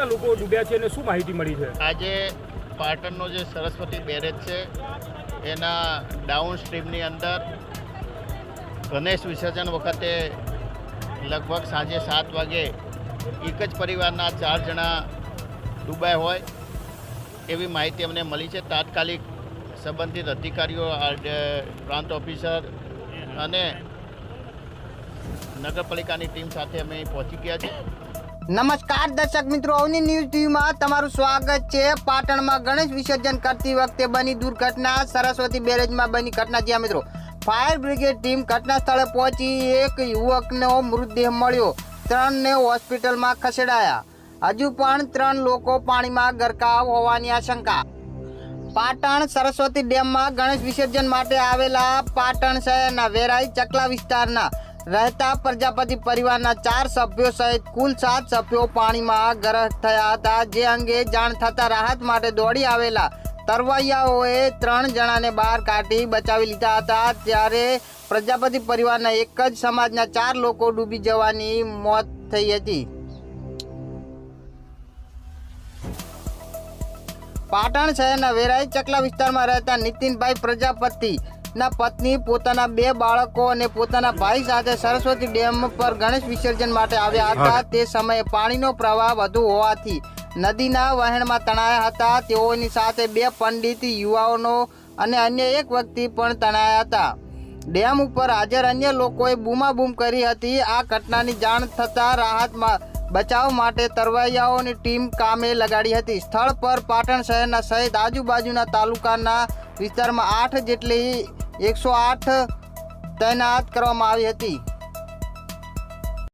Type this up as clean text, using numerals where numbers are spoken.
કેટલા લોકો ડૂબ્યા છે અને શું માહિતી મળી છે? આજે પાટણનો જે સરસ્વતી બેરેજ છે એના ડાઉન સ્ટ્રીમની અંદર ગણેશ વિસર્જન વખતે લગભગ સાંજે 7 વાગે એક જ પરિવારના 4 જણા ડૂબ્યા હોય એવી માહિતી અમને મળી છે. તાત્કાલિક સંબંધિત અધિકારીઓ, પ્રાંત ઓફિસર અને નગરપાલિકાની ટીમ સાથે અમે પહોંચી ગયા છીએ. નમસ્કાર દર્શક મિત્રો, અવની ન્યૂઝ ટીવીમાં તમારું સ્વાગત છે. પાટણમાં ગણેશ વિસર્જન કરતી વખતે બની દુર્ઘટના. સરસ્વતી બેરેજમાં બની ઘટના. જ્યાં મિત્રો ફાયર બ્રિગેડ ટીમ ઘટના સ્થળે પહોંચી એક યુવકનો મૃતદેહ મળ્યો. 3ને હોસ્પિટલમાં ખસેડાયા. હજુ પણ 3 લોકો પાણીમાં ગરકાવ હોવાની આશંકા. પાટણ સરસ્વતી ડેમમાં ગણેશ વિસર્જન માટે આવેલા પાટણ શહેરના વેરાઈ ચકલા વિસ્તારના રહેતા પ્રજાપતિ પરિવારના 4 સભ્યો સહિત કુલ 7 સભ્યો પાણીમાં ગરક થયા હતા. જે અંગે જાણ થતાં રાહત માટે દોડી આવેલા તરવૈયાઓએ 3 જણાને બહાર કાઢી બચાવી લીધા હતા. ત્યારે પ્રજાપતિ પરિવારના એક જ સમાજના 4 લોકો ડૂબી જવાની મોત થઈ હતી. પાટણ શહેરના વેરાઈ ચકલા વિસ્તારમાં રહેતા નીતિનભાઈ પ્રજાપતિના પત્ની પોતાના 2 બાળકો અને પોતાના ભાઈ સાથે સરસ્વતી ડેમ પર ગણેશ વિસર્જન માટે આવ્યા હતા. તે સમયે પાણીનો પ્રવાહ વધુ હોવાથી નદીના વહેણમાં તણાયા હતા. તેઓની સાથે 2 પંડિત યુવાઓનો અને અન્ય એક વ્યક્તિ પણ તણાયા હતા. ડેમ ઉપર હાજર અન્ય લોકોએ બૂમાબૂમ કરી હતી. આ ઘટનાની જાણ થતાં રાહતમાં બચાવ માટે તરવૈયાઓની ટીમ કામે લગાડી હતી. સ્થળ પર પાટણ શહેરના સહિત આજુબાજુના તાલુકાના વિસ્તારમાં 8 જેટલી 108 તૈનાત કરવામાં આવી હતી.